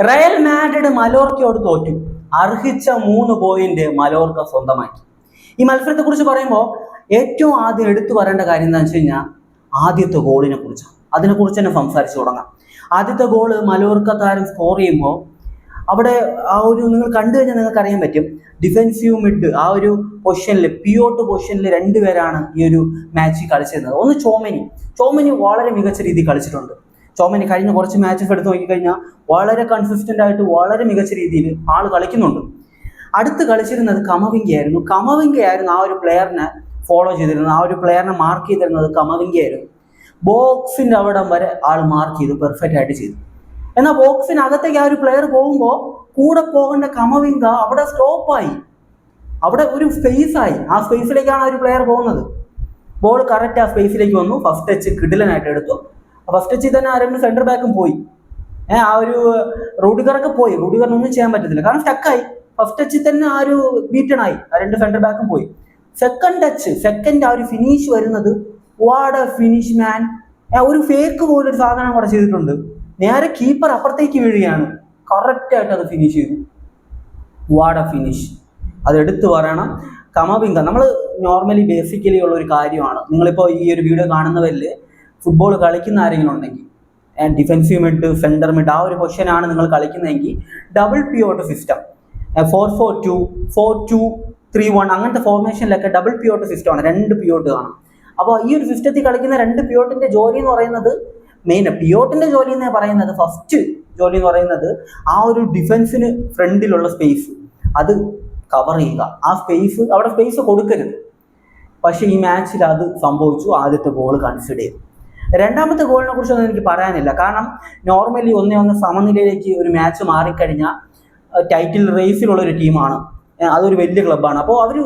Real Madrid മലോർക്കയോട് തോറ്റു. അർഹിച്ച 3 point മലോർക്ക സ്വന്തമാക്കി. ഈ മത്സരത്തെ കുറിച്ച് പറയുമ്പോൾ ഏറ്റവും ആദ്യം എടുത്തു പറയേണ്ട കാര്യം എന്താണെന്ന് വെച്ച് കഴിഞ്ഞാൽ ആദ്യത്തെ ഗോളിനെ കുറിച്ചാണ്. അതിനെക്കുറിച്ച് തന്നെ സംസാരിച്ചു തുടങ്ങാം. ആദ്യത്തെ ഗോള് മലോർക്ക താരം സ്കോർ ചെയ്യുമ്പോൾ അവിടെ നിങ്ങൾ കണ്ടു കഴിഞ്ഞാൽ നിങ്ങൾക്ക് അറിയാൻ പറ്റും, ഡിഫെൻസീവ് മിഡ് ആ ഒരു പൊസിഷനിൽ പിയോട്ട് പൊസിഷനിൽ 2 പേരാണ് ഈ ഒരു മാച്ചിൽ കളിച്ചിരുന്നത്. ഒന്ന് ചോമനി വളരെ മികച്ച രീതിയിൽ കളിച്ചിട്ടുണ്ട്. ചോമനി കഴിഞ്ഞ കുറച്ച് മാച്ചസ് എടുത്ത് നോക്കിക്കഴിഞ്ഞാൽ വളരെ കൺസിസ്റ്റന്റ് ആയിട്ട് വളരെ മികച്ച രീതിയിൽ ആള് കളിക്കുന്നുണ്ട്. അടുത്ത് കളിച്ചിരുന്നത് കമവിങ്കയായിരുന്നു ആ ഒരു പ്ലെയറിനെ ഫോളോ ചെയ്തിരുന്നത്, ആ ഒരു പ്ലെയറിനെ മാർക്ക് ചെയ്തിരുന്നത് കമവിങ്കയായിരുന്നു. ബോക്സിന്റെ അവിടം വരെ ആൾ മാർക്ക് ചെയ്തു, പെർഫെക്റ്റ് ആയിട്ട് ചെയ്തു. എന്നാൽ ബോക്സിനകത്തേക്ക് ആ ഒരു പ്ലെയർ പോകുമ്പോൾ കൂടെ പോകേണ്ട കമവിങ്ക അവിടെ സ്റ്റോപ്പായി, അവിടെ ഒരു സ്പേസായി. ആ സ്പേസിലേക്കാണ് ആ ഒരു പ്ലെയർ പോകുന്നത്. ബോൾ കറക്റ്റ് ആ സ്പേസിലേക്ക് വന്നു. ഫസ്റ്റ് ടച്ച് കിടിലനായിട്ട് എടുത്തു. ഫസ്റ്റ് ടച്ചിൽ തന്നെ ആരെങ്കിലും സെന്റർ ബാക്കും പോയി. ആ ഒരു റൂഡിഗറൊക്കെ പോയി. റൂഡിഗറിനൊന്നും ചെയ്യാൻ പറ്റത്തില്ല, കാരണം സ്റ്റക്കായി. ഫസ്റ്റ് ടച്ചിൽ തന്നെ ആ ഒരു ബീറ്റണായി, ആ 2 സെന്റർ ബാക്കും പോയി. സെക്കൻഡ് ആ ഒരു ഫിനിഷ് വരുന്നത് വാട്ട് എ ഫിനിഷ് മാൻ. ഒരു ഫേക്ക് പോലൊരു സാധനം കൂടെ ചെയ്തിട്ടുണ്ട്. നേരെ കീപ്പർ അപ്പുറത്തേക്ക് വീഴുകയാണ്, കറക്റ്റ് ആയിട്ട് അത് ഫിനിഷ് ചെയ്തു. വാട്ട് എ ഫിനിഷ്, അത് എടുത്തു പറയണം. കമവിങ്ക നമ്മൾ നോർമലി ബേസിക്കലി ഉള്ള ഒരു കാര്യമാണ്. നിങ്ങളിപ്പോൾ ഈ ഒരു വീഡിയോ കാണുന്നവരിൽ ഫുട്ബോൾ കളിക്കുന്ന ആരെങ്കിലും ഉണ്ടെങ്കിൽ, ഡിഫെൻസീവ് മിഡ്, സെന്റർ മിഡ്, ആ ഒരു പൊസിഷനാണ് നിങ്ങൾ കളിക്കുന്നതെങ്കിൽ ഡബിൾ പിയോട്ട് സിസ്റ്റം, 4-4-2, 4-2-3-1 അങ്ങനത്തെ ഫോർമേഷനിലൊക്കെ ഡബിൾ പിയോട്ട് സിസ്റ്റമാണ്. 2 പിയോട്ട് കാണും. അപ്പോൾ ഈ ഒരു സിസ്റ്റത്തിൽ കളിക്കുന്ന 2 പിയോട്ടിന്റെ ജോലി എന്ന് പറയുന്നത്, പിയോട്ടിന്റെ ജോലി എന്ന് പറയുന്നത്, ഫസ്റ്റ് ജോലി എന്ന് പറയുന്നത് ആ ഒരു ഡിഫൻസിന് ഫ്രണ്ടിലുള്ള സ്പേസ് അത് കവർ ചെയ്യുക. ആ സ്പേസ്, അവിടെ സ്പേസ് കൊടുക്കരുത്. പക്ഷെ ഈ മാച്ചിൽ അത് സംഭവിച്ചു. ആദ്യത്തെ ഗോൾ കൺസിഡർ ചെയ്തു. രണ്ടാമത്തെ ഗോളിനെ കുറിച്ചൊന്നും എനിക്ക് പറയാനില്ല, കാരണം നോർമലി 1-1 സമനിലയിലേക്ക് ഒരു മാച്ച് മാറിക്കഴിഞ്ഞാൽ ടൈറ്റിൽ റേസിലുള്ള ഒരു ടീമാണ്, അതൊരു വലിയ ക്ലബ്ബാണ്. അപ്പോൾ അവർ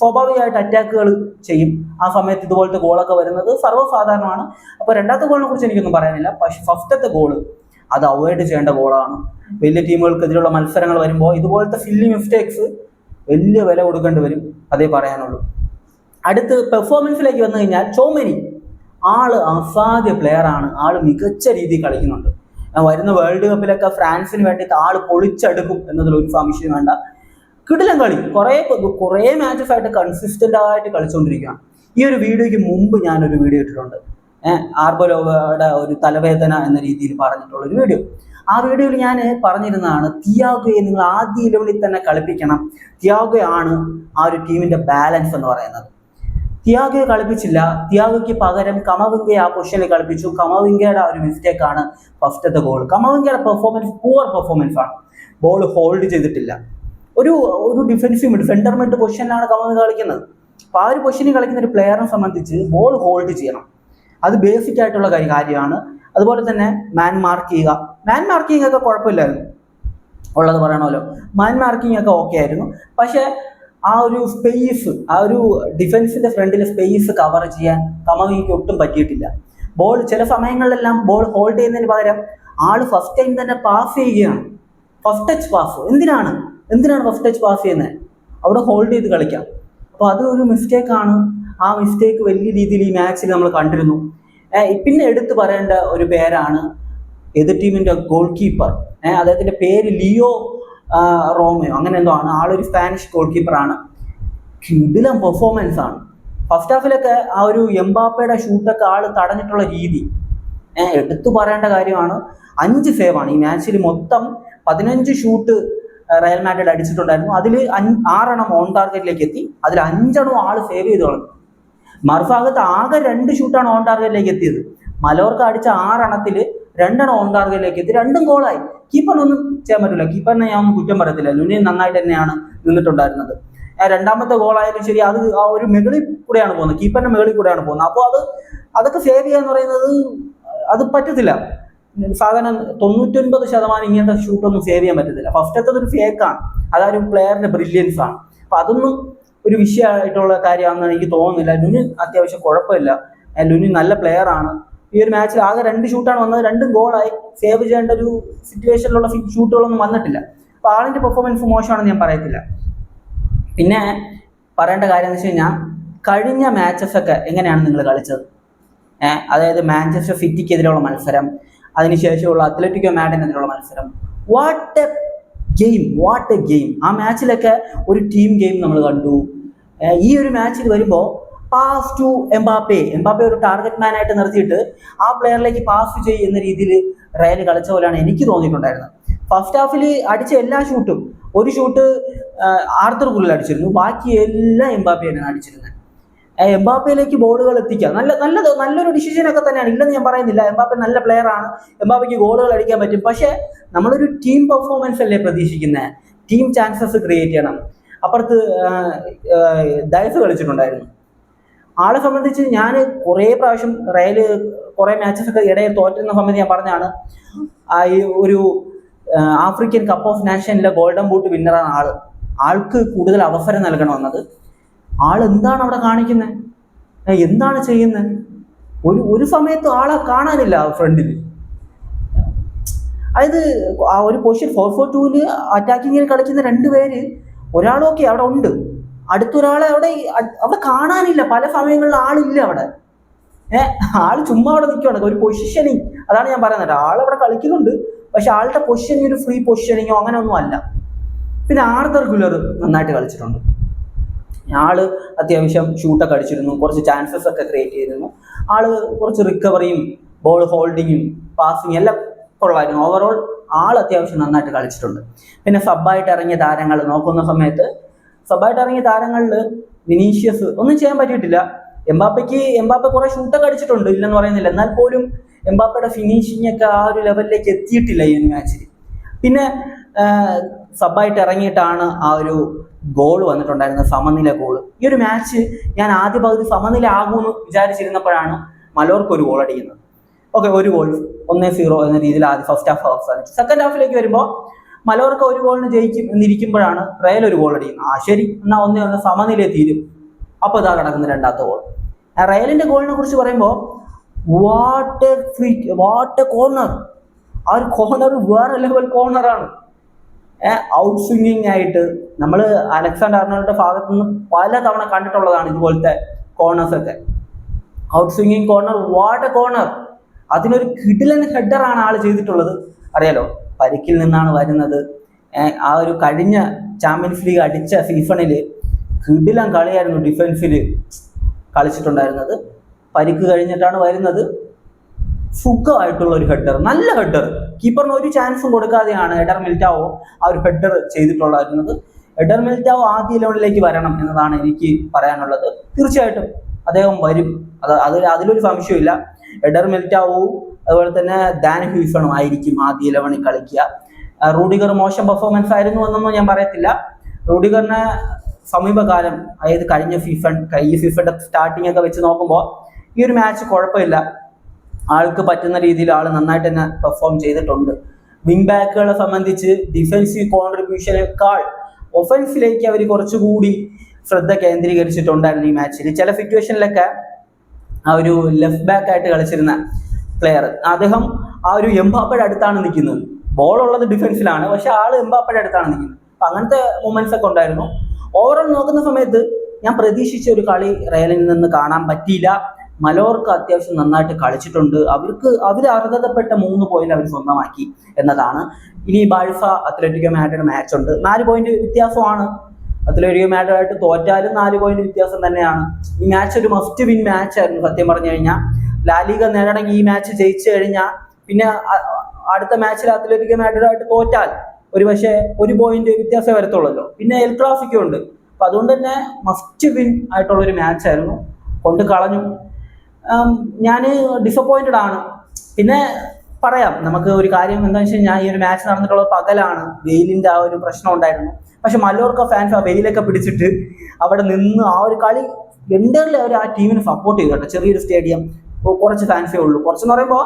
സ്വാഭാവികമായിട്ട് അറ്റാക്കുകൾ ചെയ്യും. ആ സമയത്ത് ഇതുപോലത്തെ ഗോളൊക്കെ വരുന്നത് സർവ്വസാധാരണമാണ്. അപ്പോൾ രണ്ടാമത്തെ ഗോളിനെ കുറിച്ച് എനിക്കൊന്നും പറയാനില്ല. പക്ഷെ ഫസ്റ്റത്തെ ഗോള് അത് അവോയ്ഡ് ചെയ്യേണ്ട ഗോളാണ്. വലിയ ടീമുകൾക്കെതിരെയുള്ള മത്സരങ്ങൾ വരുമ്പോൾ ഇതുപോലത്തെ സില്ലി മിസ്റ്റേക്സ് വലിയ വില കൊടുക്കേണ്ടി വരും, അതേ പറയാനുള്ളൂ. അടുത്ത് പെർഫോമൻസിലേക്ക് വന്നു കഴിഞ്ഞാൽ ചോമനി ആള് അസാധ്യ പ്ലെയറാണ്. ആള് മികച്ച രീതിയിൽ കളിക്കുന്നുണ്ട്. വരുന്ന വേൾഡ് കപ്പിലൊക്കെ ഫ്രാൻസിന് വേണ്ടിയിട്ട് ആള് പൊളിച്ചെടുക്കും എന്നതിൽ ഒരു സംശയം വേണ്ട. കിടിലൻ കളി, കുറേ മാച്ചസ് ആയിട്ട് കൺസിസ്റ്റന്റ് ആയിട്ട് കളിച്ചുകൊണ്ടിരിക്കുകയാണ്. ഈ ഒരു വീഡിയോയ്ക്ക് മുമ്പ് ഞാനൊരു വീഡിയോ ഇട്ടിട്ടുണ്ട്, ആർബലോവയുടെ ഒരു തലവേദന എന്ന രീതിയിൽ പറഞ്ഞിട്ടുള്ള ഒരു വീഡിയോ. ആ വീഡിയോയിൽ ഞാൻ പറഞ്ഞിരുന്നതാണ്, തിയാഗോയെ നിങ്ങൾ ആദ്യ 11 തന്നെ കളിപ്പിക്കണം. തിയാഗോ ആണ് ആ ഒരു ടീമിന്റെ ബാലൻസ് എന്ന് പറയുന്നത്. തിയാഗോയെ കളിപ്പിച്ചില്ല. തിയാഗോയ്ക്ക് പകരം കമവിങ്കയെ ആ പൊസിഷനിൽ കളിപ്പിച്ചു. കമവിങ്കയുടെ ആ ഒരു മിസ്റ്റേക്കാണ് ഫസ്റ്റത്തെ ഗോൾ. കമവിങ്കയുടെ പെർഫോമൻസ് പൂവർ പെർഫോമൻസ് ആണ്. ബോൾ ഹോൾഡ് ചെയ്തിട്ടില്ല. ഒരു ഡിഫൻസീവ് മിഡ്, സെന്റർ മിഡ് പൊസിഷനിലാണ് കമവിങ്ക കളിക്കുന്നത്. അപ്പോൾ ആ ഒരു പൊസിഷനിൽ കളിക്കുന്ന ഒരു പ്ലെയറിനെ സംബന്ധിച്ച് ബോൾ ഹോൾഡ് ചെയ്യണം, അത് ബേസിക് ആയിട്ടുള്ള കാര്യമാണ്. അതുപോലെ തന്നെ മാൻ മാർക്കിംഗ് ഒക്കെ കുഴപ്പമില്ലായിരുന്നു, ഉള്ളത് പറയണമല്ലോ. മാൻ മാർക്കിംഗ് ഒക്കെ ഓക്കെ ആയിരുന്നു. പക്ഷേ ആ ഒരു സ്പേസ്, ആ ഒരു ഡിഫൻസിന്റെ ഫ്രണ്ടിൽ സ്പേസ് കവർ ചെയ്യാൻ കമവിങ്കയ്ക്ക് ഒട്ടും പറ്റിയിട്ടില്ല. ബോൾ ചില സമയങ്ങളിലെല്ലാം ബോൾ ഹോൾഡ് ചെയ്യുന്നതിന് പകരം ആള് ഫസ്റ്റ് ടൈം തന്നെ പാസ് ചെയ്യുകയാണ്. ഫസ്റ്റ് ടച്ച് പാസ് എന്തിനാണ് ഫസ്റ്റ് ടച്ച് പാസ് ചെയ്യുന്നത്? അവിടെ ഹോൾഡ് ചെയ്ത് കളിക്കാം. അപ്പോൾ അത് ഒരു മിസ്റ്റേക്കാണ്. ആ മിസ്റ്റേക്ക് വലിയ രീതിയിൽ ഈ മാച്ചിൽ നമ്മൾ കണ്ടിരുന്നു. പിന്നെ എടുത്തു പറയേണ്ട ഒരു പേരാണ് എതിർ ടീമിന്റെ ഗോൾ കീപ്പർ. അദ്ദേഹത്തിന്റെ പേര് ലിയോ റോമിയോ അങ്ങനെ എന്തോ ആണ്. ആളൊരു സ്പാനിഷ് ഗോൾ കീപ്പറാണ്. കിടിലൻ പെർഫോമൻസ് ആണ്. ഫസ്റ്റ് ഹാഫിലൊക്കെ ആ ഒരു എംബാപ്പയുടെ ഷൂട്ടൊക്കെ ആള് തടഞ്ഞിട്ടുള്ള രീതി എടുത്തു പറയേണ്ട കാര്യമാണ്. 5 സേവാണ് ഈ മാച്ചിൽ. മൊത്തം 15 ഷൂട്ട് റയൽ മാഡ്രിഡ് അടിച്ചിട്ടുണ്ടായിരുന്നു. അതിൽ 6 ഓൺ ടാർഗറ്റിലേക്ക് എത്തി. അതിൽ 5 ആള് സേവ് ചെയ്ത് കളഞ്ഞു. മറുഭാഗത്ത് ആകെ 2 ഷൂട്ടാണ് ഓൺ ടാർഗറ്റിലേക്ക് എത്തിയത്. മലോർക്ക അടിച്ച 6 2 ഓൺ ടാർഗറ്റിലേക്ക് എത്തി, 2 ഗോളായി. കീപ്പറിനൊന്നും ചെയ്യാൻ പറ്റില്ല. കീപ്പറിനെ ഞാൻ ഒന്നും കുറ്റം പറയത്തില്ല. ലുനിൻ നന്നായിട്ട് തന്നെയാണ് നിന്നിട്ടുണ്ടായിരുന്നത്. രണ്ടാമത്തെ ഗോളായാലും ശരി, അത് ആ ഒരു മുകളിൽ കൂടെയാണ് പോകുന്നത്, കീപ്പറിന്റെ മുകളിൽ കൂടെയാണ് പോകുന്നത്. അപ്പോൾ അതൊക്കെ സേവ് ചെയ്യാന്ന് പറയുന്നത് അത് പറ്റത്തില്ല. സാധാരണ 99% ഇങ്ങനത്തെ ഷൂട്ടൊന്നും സേവ് ചെയ്യാൻ പറ്റത്തില്ല. ഫസ്റ്റത്തെ ഒരു ഫേക്കാണ്, അതൊരു പ്ലെയറിന്റെ ബ്രില്യൻസ് ആണ്. അപ്പൊ അതൊന്നും ഒരു വിഷയമായിട്ടുള്ള കാര്യമാണെന്ന് എനിക്ക് തോന്നുന്നില്ല. ലുനിൻ അത്യാവശ്യം കുഴപ്പമില്ല. ലുനിൻ നല്ല പ്ലെയർ ആണ്. ഈ ഒരു മാച്ചിൽ ആകെ 2 ഷൂട്ടാണ് വന്നത്, 2 ഗോളായി. സേവ് ചെയ്യേണ്ട ഒരു സിറ്റുവേഷനിലുള്ള ഷൂട്ടുകളൊന്നും വന്നിട്ടില്ല. അപ്പോൾ ആളിന്റെ പെർഫോമൻസ് മോശമാണെന്ന് ഞാൻ പറയത്തില്ല. പിന്നെ പറയേണ്ട കാര്യം എന്ന് വെച്ച് കഴിഞ്ഞാൽ, കഴിഞ്ഞ മാച്ചസ് ഒക്കെ എങ്ങനെയാണ് നിങ്ങൾ കളിച്ചത്? അതായത് മാഞ്ചസ്റ്റർ സിറ്റിക്കെതിരെയുള്ള മത്സരം, അതിനുശേഷമുള്ള അത്ലറ്റിക്കോ മാഡ്രിഡിനെതിരെയുള്ള മത്സരം, വാട്ട് എ ഗെയിം. ആ മാച്ചിലൊക്കെ ഒരു ടീം ഗെയിം നമ്മൾ കണ്ടു. ഈ ഒരു മാച്ചിൽ വരുമ്പോൾ പാസ് ടു എംബാപ്പെ ഒരു ടാർഗറ്റ് മാൻ ആയിട്ട് നിർത്തിയിട്ട് ആ പ്ലെയറിലേക്ക് പാസ് ചെയ്യുന്ന രീതിയിൽ റയൽ കളിച്ച പോലെയാണ് എനിക്ക് തോന്നിയിട്ടുണ്ടായിരുന്നത്. ഫസ്റ്റ് ഹാഫിൽ അടിച്ച എല്ലാ ഷൂട്ടും, ഒരു ഷൂട്ട് ആർത്തർ ഗുള്ളിൽ അടിച്ചിരുന്നു, ബാക്കി എല്ലാം എംബാപ്പയാണ് അടിച്ചിരുന്നത്. എംബാപ്പയിലേക്ക് ബോളുകൾ എത്തിക്കുക നല്ലൊരു ഡിസിഷനൊക്കെ തന്നെയാണ്, ഇല്ലെന്ന് ഞാൻ പറയുന്നില്ല. എംബാപ്പെ നല്ല പ്ലെയർ ആണ്, എംബാപ്പയ്ക്ക് ഗോളുകൾ അടിക്കാൻ പറ്റും. പക്ഷെ നമ്മളൊരു ടീം പെർഫോമൻസ് അല്ലേ പ്രതീക്ഷിക്കുന്നത്, ടീം ചാൻസസ് ക്രിയേറ്റ് ചെയ്യണം. അപ്പുറത്ത് ഡയസ് കളിച്ചിട്ടുണ്ടായിരുന്നു. ആളെ സംബന്ധിച്ച് ഞാൻ കുറേ പ്രാവശ്യം റയൽ കുറേ മാച്ചസ് ഒക്കെ ഇടയിൽ തോറ്റുന്ന സമയത്ത് ഞാൻ പറഞ്ഞാണ്, ഈ ഒരു ആഫ്രിക്കൻ കപ്പ് ഓഫ് നാഷനിലെ ഗോൾഡൻ ബൂട്ട് വിന്നറാണ് ആൾക്ക് കൂടുതൽ അവസരം നൽകണമെന്നത്. ആൾ എന്താണ് അവിടെ കാണിക്കുന്നത്, എന്താണ് ചെയ്യുന്നത്? ഒരു സമയത്ത് ആളെ കാണാനില്ല ഫ്രണ്ടിൽ. അതായത് ആ ഒരു പൊസിഷൻ 4-4-2 അറ്റാക്കിങ്ങിൽ കളിക്കുന്ന രണ്ടുപേര്, ഒരാളൊക്കെ അവിടെ ഉണ്ട്, അടുത്തൊരാളെ അവിടെ കാണാനില്ല. പല സമയങ്ങളിൽ ആളില്ല അവിടെ. ആള് ചുമ്മാ അവിടെ നിൽക്കുകയാണ്. ഒരു പൊസിഷനിങ്, അതാണ് ഞാൻ പറയുന്നത്. ആളവിടെ കളിക്കുന്നുണ്ട്, പക്ഷെ ആളുടെ പൊസിഷൻ ഒരു ഫ്രീ പൊസിഷനിങ്ങോ അങ്ങനെ ഒന്നും അല്ല. പിന്നെ ആർതർ ഗുലർ നന്നായിട്ട് കളിച്ചിട്ടുണ്ട്. ആള് അത്യാവശ്യം ഷൂട്ടൊക്കെ അടിച്ചിരുന്നു, കുറച്ച് ചാൻസസ് ഒക്കെ ക്രിയേറ്റ് ചെയ്തിരുന്നു. ആള് കുറച്ച് റിക്കവറിയും ബോൾ ഹോൾഡിങ്ങും പാസിങ് എല്ലാം കൊള്ളായിരുന്നു. ഓവറോൾ ആൾ അത്യാവശ്യം നന്നായിട്ട് കളിച്ചിട്ടുണ്ട്. പിന്നെ സബ്ബായിട്ട് ഇറങ്ങിയ താരങ്ങൾ നോക്കുന്ന സമയത്ത്, സബ്ബായിട്ട് ഇറങ്ങിയ താരങ്ങളിൽ വിനീഷ്യസ് ഒന്നും ചെയ്യാൻ പറ്റിയിട്ടില്ല. എംബാപ്പെ കുറെ ഷൂട്ടൊക്കെ അടിച്ചിട്ടുണ്ട്, ഇല്ലെന്ന് പറയുന്നില്ല. എന്നാൽ പോലും എംബാപ്പയുടെ ഫിനിഷിംഗ് ഒക്കെ ആ ഒരു ലെവലിലേക്ക് എത്തിയിട്ടില്ല ഈ ഒരു മാച്ചിൽ. പിന്നെ സബ്ബായിട്ട് ഇറങ്ങിയിട്ടാണ് ആ ഒരു ഗോൾ വന്നിട്ടുണ്ടായിരുന്നത്, സമനില ഗോൾ. ഈ ഒരു മാച്ച് ഞാൻ ആദ്യ പകുതി സമനില ആകുമെന്ന് വിചാരിച്ചിരുന്നപ്പോഴാണ് മലോർക്ക് ഒരു ഗോൾ അടിക്കുന്നത്. ഓക്കെ, ഒരു ഗോൾ 1-0 എന്ന രീതിയിൽ ആദ്യം ഫസ്റ്റ് ഹാഫ് അവസാനിച്ചു. സെക്കൻഡ് ഹാഫിലേക്ക് വരുമ്പോൾ മലോർക്ക് ഒരു ഗോളിന് ജയിക്കും എന്നിരിക്കുമ്പോഴാണ് റയൽ ഒരു ഗോൾ അടിക്കുന്നത്. ശരി, എന്നാൽ 1-1 സമനില തീരും. അപ്പോൾ ഇതാ കിടക്കുന്ന രണ്ടാമത്തെ ഗോൾ. റയലിന്റെ ഗോളിനെ കുറിച്ച് പറയുമ്പോൾ വാട്ട് എ കോർണർ. ആ ഒരു കോർണർ വേറെ ലെവൽ കോർണറാണ്. ഔട്ട് സ്വിങ്ങിങ് ആയിട്ട് നമ്മൾ അലക്സാണ്ടർ അർണോൾഡിന്റെ ഭാഗത്തു നിന്ന് പല തവണ കണ്ടിട്ടുള്ളതാണ് ഇതുപോലത്തെ കോർണേഴ്സ് ഒക്കെ. ഔട്ട് സ്വിങ്ങിങ് കോർണർ, വാട്ട് എ കോർണർ. അതിനൊരു കിടിലൻ ഹെഡറാണ് ആൾ ചെയ്തിട്ടുള്ളത്. അറിയാലോ, പരിക്കിൽ നിന്നാണ് വരുന്നത്. ആ ഒരു കഴിഞ്ഞ ചാമ്പ്യൻസ് ലീഗ് അടിച്ച സീസണില് കിടിലൻ കളിയായിരുന്നു ഡിഫൻസിൽ കളിച്ചിട്ടുണ്ടായിരുന്നത്. പരിക്ക് കഴിഞ്ഞിട്ടാണ് വരുന്നത്. സുഖമായിട്ടുള്ള ഒരു ഹെഡർ, നല്ല ഹെഡർ. കീപ്പറിന് ഒരു ചാൻസും കൊടുക്കാതെയാണ് എഡർ മിലിറ്റാവോ ആ ഒരു ഹെഡർ ചെയ്തിട്ടുണ്ടായിരുന്നത്. എഡർ മിലിറ്റാവോ ആദ്യ ലെവലിലേക്ക് വരണം എന്നതാണ് എനിക്ക് പറയാനുള്ളത്. തീർച്ചയായിട്ടും അദ്ദേഹം വരും, അതിലൊരു സംശയമില്ല. എഡർ മിലിറ്റാവോവും അതുപോലെ തന്നെ ഡാൻ ഹ്യൂസണും ആയിരിക്കും ആദ്യ 11 കളിക്കുക. റൂഡിഗർ മോശം പെർഫോമൻസ് ആയിരുന്നു എന്നൊന്നും ഞാൻ പറയത്തില്ല. റൂഡിഗറിനെ സമീപകാലം, അതായത് കഴിഞ്ഞ ഫിഫയുടെ സ്റ്റാർട്ടിംഗ് ഒക്കെ വെച്ച് നോക്കുമ്പോൾ ഈ ഒരു മാച്ച് കുഴപ്പമില്ല. ആൾക്ക് പറ്റുന്ന രീതിയിൽ ആൾ നന്നായിട്ട് തന്നെ പെർഫോം ചെയ്തിട്ടുണ്ട്. വിങ് ബാക്കുകളെ സംബന്ധിച്ച് ഡിഫൻസീവ് കോൺട്രിബ്യൂഷനേക്കാൾ ഒഫൻസിലേക്ക് അവർ കുറച്ചുകൂടി ശ്രദ്ധ കേന്ദ്രീകരിച്ചിട്ടുണ്ടായിരുന്നു ഈ മാച്ചിൽ. ചില സിറ്റുവേഷനിലൊക്കെ ആ ഒരു ലെഫ്റ്റ് ബാക്ക് ആയിട്ട് കളിച്ചിരുന്ന പ്ലെയർ, അദ്ദേഹം ആ ഒരു എംബാപ്പയുടെ അടുത്താണ് നിൽക്കുന്നത്. ബോൾ ഉള്ളത് ഡിഫൻസിലാണ്, പക്ഷെ ആൾ എംബാപ്പയുടെ അടുത്താണ് നിൽക്കുന്നത്. അപ്പം അങ്ങനത്തെ മൊമെന്റ്സ് ഒക്കെ ഉണ്ടായിരുന്നു. ഓവറോൾ നോക്കുന്ന സമയത്ത് ഞാൻ പ്രതീക്ഷിച്ച ഒരു കളി റയലിൽ നിന്ന് കാണാൻ പറ്റിയില്ല. മലോർക്ക് അത്യാവശ്യം നന്നായിട്ട് കളിച്ചിട്ടുണ്ട്. അവർ അർഹതപ്പെട്ട 3 പോയിന്റ് അവർ സ്വന്തമാക്കി എന്നതാണ്. ഇനി ബാഴ്സ അത്ലറ്റിക്കോ മാഡ്രിഡ് മാച്ച് ഉണ്ട്. 4 പോയിന്റ് വ്യത്യാസമാണ്. അത്ലറ്റിക്കോ മാഡ്രിഡായിട്ട് തോറ്റാലും 4 പോയിന്റ് വ്യത്യാസം തന്നെയാണ്. ഈ മാച്ച് ഒരു മസ്റ്റ് വിൻ മാച്ച് ആയിരുന്നു സത്യം പറഞ്ഞു കഴിഞ്ഞാൽ. ലാലിഗ നേടണമെങ്കിൽ ഈ മാച്ച് ജയിച്ചു കഴിഞ്ഞാൽ പിന്നെ അടുത്ത മാച്ചിൽ അത്ലറ്റിക്കോ മാഡ്രിഡായിട്ട് തോറ്റാൽ പക്ഷേ 1 പോയിന്റ് വ്യത്യാസം വരത്തുള്ളല്ലോ. പിന്നെ എൽ ക്ലാസിക്കോ ഉണ്ട്. അപ്പൊ അതുകൊണ്ട് തന്നെ മസ്റ്റ് വിൻ ആയിട്ടുള്ളൊരു മാച്ച് ആയിരുന്നു. കൊണ്ട് കളഞ്ഞു. ഞാൻ ഡിസപ്പോയിന്റഡ് ആണ്. പിന്നെ പറയാം, നമുക്ക് ഒരു കാര്യം എന്താണെന്ന് വെച്ച് കഴിഞ്ഞാൽ ഈ ഒരു മാച്ച് നടന്നിട്ടുള്ളത് പകലാണ്, വെയിലിന്റെ ആ ഒരു പ്രശ്നം ഉണ്ടായിരുന്നു. പക്ഷെ മലോർക്ക ഫാൻസ് ആ വെയിലൊക്കെ പിടിച്ചിട്ട് അവിടെ നിന്ന് ആ ഒരു കളി എൻ്റർലി അവർ ആ ടീമിനെ സപ്പോർട്ട് ചെയ്തു കേട്ടോ. ചെറിയൊരു സ്റ്റേഡിയം, കുറച്ച് ഫാൻസേ ഉള്ളൂ. കുറച്ചെന്ന് പറയുമ്പോൾ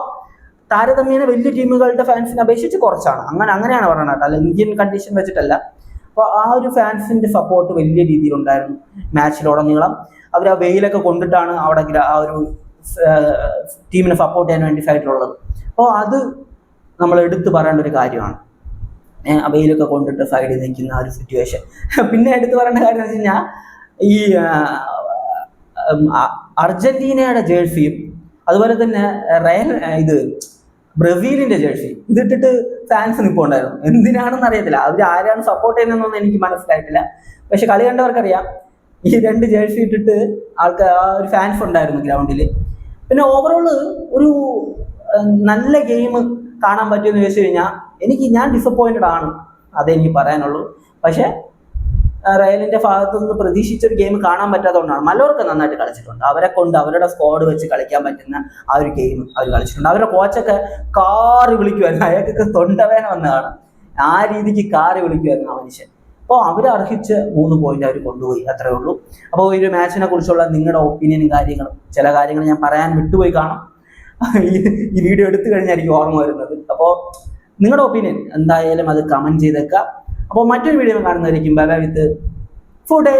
താരതമ്യേന വലിയ ടീമുകളുടെ ഫാൻസിനെ അപേക്ഷിച്ച് കുറച്ചാണ്. അങ്ങനെയാണ് പറയുന്നത് കേട്ടോ, അല്ല ഇന്ത്യൻ കണ്ടീഷൻ വെച്ചിട്ടല്ല. അപ്പോൾ ആ ഒരു ഫാൻസിന്റെ സപ്പോർട്ട് വലിയ രീതിയിലുണ്ടായിരുന്നു മാച്ചിലുടനീളം. അവർ ആ വെയിലൊക്കെ കൊണ്ടിട്ടാണ് അവിടെ ആ ഒരു ടീമിനെ സപ്പോർട്ട് ചെയ്യാൻ വേണ്ടി സൈഡിലുള്ളത്. അപ്പോൾ അത് നമ്മൾ എടുത്തു പറയേണ്ട ഒരു കാര്യമാണ്, വെയിലൊക്കെ കൊണ്ടിട്ട് സൈഡിൽ നിൽക്കുന്ന ആ ഒരു സിറ്റുവേഷൻ. പിന്നെ എടുത്തു പറയേണ്ട കാര്യം എന്ന് വെച്ച് കഴിഞ്ഞാൽ ഈ അർജന്റീനയുടെ ജേഴ്സിയും അതുപോലെ തന്നെ ബ്രസീലിന്റെ ജേഴ്സി ഇതിട്ടിട്ട് ഫാൻസ് നിൽപ്പുണ്ടായിരുന്നു. എന്തിനാണെന്ന് അറിയത്തില്ല, അവർ ആരാണ് സപ്പോർട്ട് ചെയ്യുന്നതെന്നൊന്നും എനിക്ക് മനസ്സിലായിട്ടില്ല. പക്ഷെ കളി കണ്ടവർക്കറിയാം ഈ രണ്ട് ജേഴ്സി ഇട്ടിട്ട് ആൾക്കാർ ആ ഒരു ഫാൻസ് ഉണ്ടായിരുന്നു ഗ്രൗണ്ടിൽ. പിന്നെ ഓവറോള് ഒരു നല്ല ഗെയിം കാണാൻ പറ്റുമെന്ന് ചോദിച്ചു കഴിഞ്ഞാൽ ഞാൻ ഡിസപ്പോയിന്റഡ് ആണ്, അതേ എനിക്ക് പറയാനുള്ളൂ. പക്ഷെ റയലിന്റെ ഭാഗത്തു നിന്ന് പ്രതീക്ഷിച്ചൊരു ഗെയിം കാണാൻ പറ്റാത്തതുകൊണ്ടാണ്. മലോർക്ക നന്നായിട്ട് കളിച്ചിട്ടുണ്ട്, അവരെ കൊണ്ട് അവരുടെ സ്ക്വാഡ് വെച്ച് കളിക്കാൻ പറ്റുന്ന ആ ഒരു ഗെയിം അവർ കളിച്ചിട്ടുണ്ട്. അവരുടെ കോച്ചൊക്കെ കാറി വിളിക്കുമായിരുന്നു, അയാൾക്കൊക്കെ തൊണ്ടവേന വന്നതാണ്, ആ രീതിക്ക് കാറി വിളിക്കുമായിരുന്നു ആ മനുഷ്യൻ. അപ്പോൾ അവർ അർഹിച്ച് 3 പോയിന്റ് അവർ കൊണ്ടുപോയി, അത്രേ ഉള്ളൂ. അപ്പോൾ ഈ ഒരു മാച്ചിനെ കുറിച്ചുള്ള നിങ്ങളുടെ ഒപ്പീനിയനും കാര്യങ്ങളും, ചില കാര്യങ്ങൾ ഞാൻ പറയാൻ വിട്ടുപോയി കാണാം, ഈ വീഡിയോ എടുത്തു കഴിഞ്ഞാൽ എനിക്ക് ഓർമ്മ വരുന്നത്. അപ്പോൾ നിങ്ങളുടെ ഒപ്പീനിയൻ എന്തായാലും അത് കമന്റ് ചെയ്തേക്കുക. അപ്പോൾ മറ്റൊരു വീഡിയോ കാണുന്നതായിരിക്കും. ബൈ ബൈ വിത്ത് ഫുഡ്.